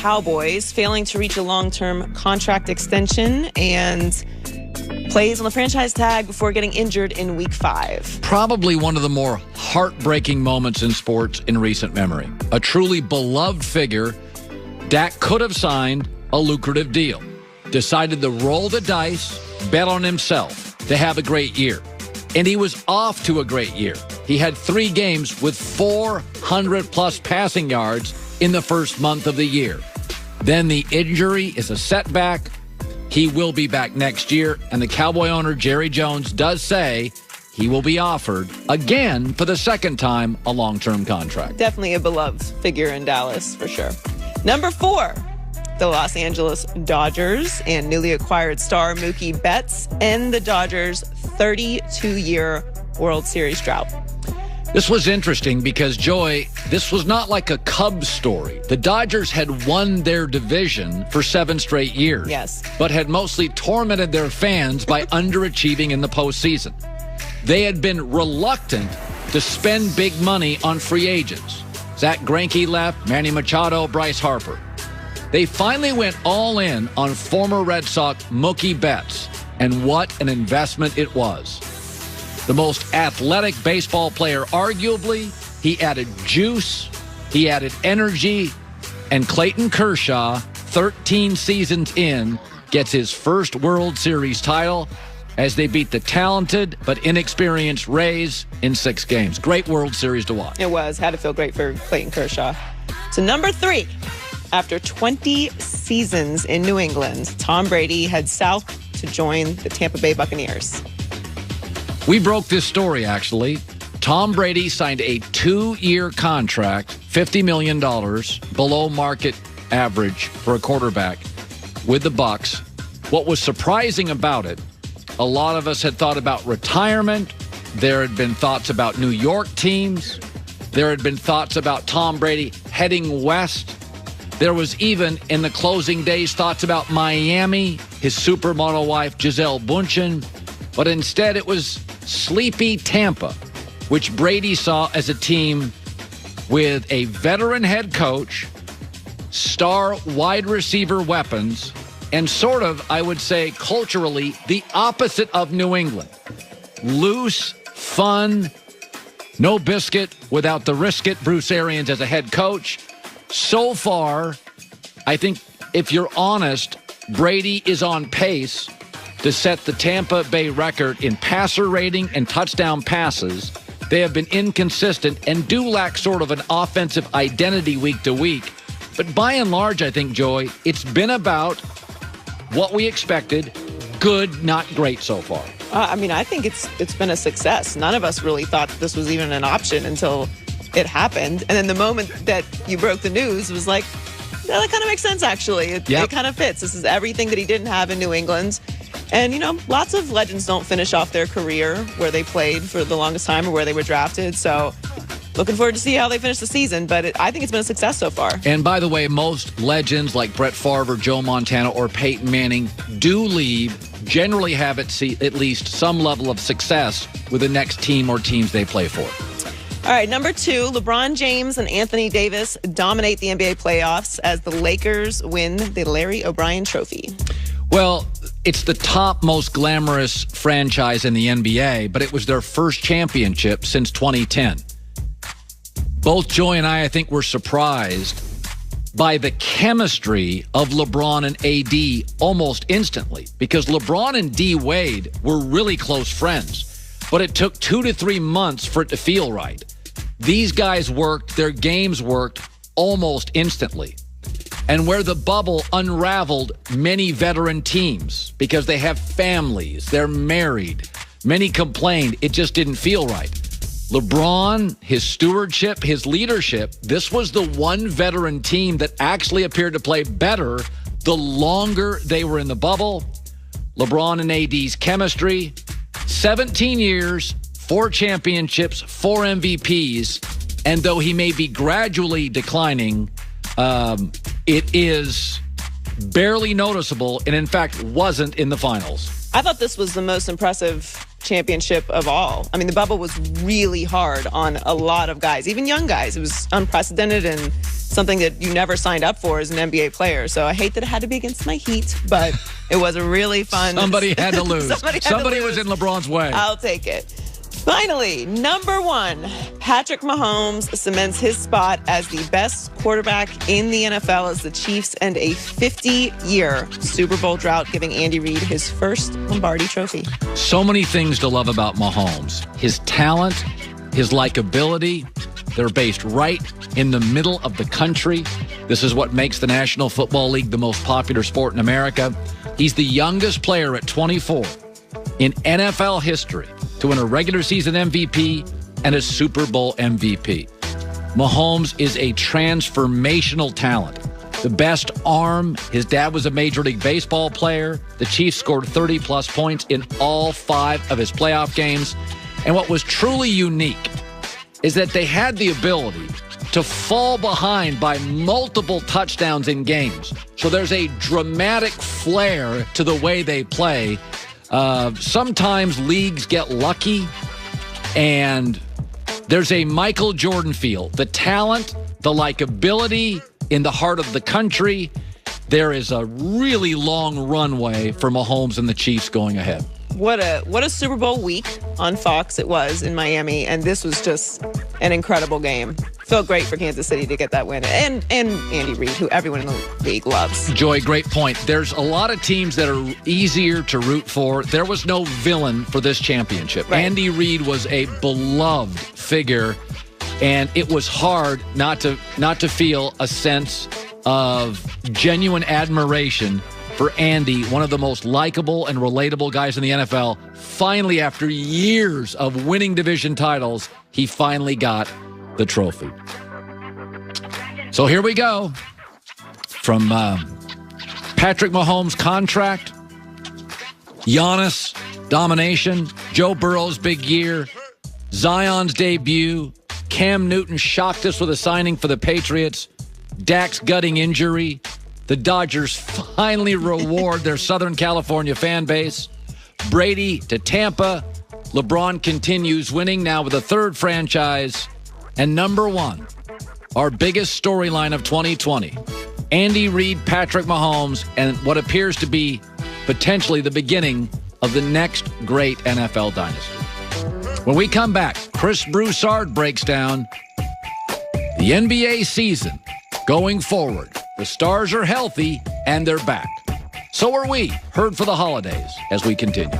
Cowboys, failing to reach a long-term contract extension and plays on the franchise tag before getting injured in Week 5. Probably one of the more heartbreaking moments in sports in recent memory. A truly beloved figure, Dak could have signed a lucrative deal. Decided to roll the dice, bet on himself to have a great year. And he was off to a great year. He had 3 games with 400-plus passing yards in the first month of the year. Then the injury is a setback. He will be back next year, and the Cowboy owner, Jerry Jones, does say he will be offered, again, for the second time, a long-term contract. Definitely a beloved figure in Dallas, for sure. Number 4, the Los Angeles Dodgers and newly acquired star Mookie Betts end the Dodgers' 32-year World Series drought. This was interesting because, Joy, this was not like a Cubs story. The Dodgers had won their division for 7 straight years. Yes. But had mostly tormented their fans by underachieving in the postseason. They had been reluctant to spend big money on free agents. Zach Greinke left, Manny Machado, Bryce Harper. They finally went all in on former Red Sox Mookie Betts, and what an investment it was. The most athletic baseball player, arguably. He added juice, he added energy, and Clayton Kershaw, 13 seasons in, gets his first World Series title as they beat the talented but inexperienced Rays in 6 games. Great World Series to watch. It was. Had to feel great for Clayton Kershaw. So number 3, after 20 seasons in New England, Tom Brady heads south to join the Tampa Bay Buccaneers. We broke this story, actually. Tom Brady signed a 2-year contract, $50 million, below market average for a quarterback with the Bucs. What was surprising about it, a lot of us had thought about retirement. There had been thoughts about New York teams. There had been thoughts about Tom Brady heading west. There was even, in the closing days, thoughts about Miami, his supermodel wife, Gisele Bündchen. But instead, it was sleepy Tampa, which Brady saw as a team with a veteran head coach, star wide receiver weapons, and sort of, I would say, culturally, the opposite of New England. Loose, fun, no biscuit without the risk it. Bruce Arians as a head coach. So far, I think if you're honest, Brady is on pace to set the Tampa Bay record in passer rating and touchdown passes. They have been inconsistent and do lack sort of an offensive identity week to week. But by and large, I think, Joy, it's been about what we expected. Good, not great so far. I think it's been a success. None of us really thought this was even an option until it happened. And then the moment that you broke the news, it was like, that kind of makes sense, actually. It kind of fits. This is everything that he didn't have in New England. And, lots of legends don't finish off their career where they played for the longest time or where they were drafted. So looking forward to see how they finish the season. But I think it's been a success so far. And by the way, most legends like Brett Favre, Joe Montana, or Peyton Manning do leave, generally have at least some level of success with the next team or teams they play for. All right, number 2, LeBron James and Anthony Davis dominate the NBA playoffs as the Lakers win the Larry O'Brien Trophy. Well, it's the top most glamorous franchise in the NBA, but it was their first championship since 2010. Both Joy and I think, were surprised by the chemistry of LeBron and AD almost instantly, because LeBron and D Wade were really close friends, but it took 2 to 3 months for it to feel right. These guys worked, their games worked almost instantly. And where the bubble unraveled many veteran teams because they have families, they're married, many complained, it just didn't feel right. LeBron, his stewardship, his leadership, this was the one veteran team that actually appeared to play better the longer they were in the bubble. LeBron and AD's chemistry, 17 years, 4 championships, 4 MVPs, and though he may be gradually declining, it is barely noticeable, and in fact wasn't in the finals. I thought this was the most impressive championship of all. I mean, the bubble was really hard on a lot of guys, even young guys. It was unprecedented, and something that you never signed up for as an NBA player. So I hate that it had to be against my Heat, but it was a really fun. Somebody had to lose. Somebody was in LeBron's way. I'll take it. Finally, number 1, Patrick Mahomes cements his spot as the best quarterback in the NFL as the Chiefs end a 50-year Super Bowl drought, giving Andy Reid his first Lombardi trophy. So many things to love about Mahomes. His talent, his likability, they're based right in the middle of the country. This is what makes the National Football League the most popular sport in America. He's the youngest player at 24 in NFL history to win a regular season MVP and a Super Bowl MVP. Mahomes is a transformational talent. The best arm. His dad was a Major League Baseball player. The Chiefs scored 30-plus points in all 5 of his playoff games. And what was truly unique is that they had the ability to fall behind by multiple touchdowns in games. So there's a dramatic flair to the way they play. Sometimes leagues get lucky, and there's a Michael Jordan feel. The talent, the likability in the heart of the country. There is a really long runway for Mahomes and the Chiefs going ahead. What a Super Bowl week on Fox it was in Miami, and this was just an incredible game. Felt great for Kansas City to get that win, and Andy Reid, who everyone in the league loves. Joy, great point. There's a lot of teams that are easier to root for. There was no villain for this championship. Right. Andy Reid was a beloved figure, and it was hard not to feel a sense of genuine admiration for Andy, one of the most likable and relatable guys in the NFL. Finally, after years of winning division titles, he finally got the trophy. So here we go. From Patrick Mahomes' contract, Giannis' domination, Joe Burrow's big year, Zion's debut, Cam Newton shocked us with a signing for the Patriots, Dak's gutting injury, the Dodgers finally reward their Southern California fan base, Brady to Tampa, LeBron continues winning now with a 3rd franchise, and number 1, our biggest storyline of 2020, Andy Reid, Patrick Mahomes, and what appears to be potentially the beginning of the next great NFL dynasty. When we come back, Chris Broussard breaks down the NBA season going forward. The Stars are healthy, and they're back. So are we. Heard for the holidays as we continue.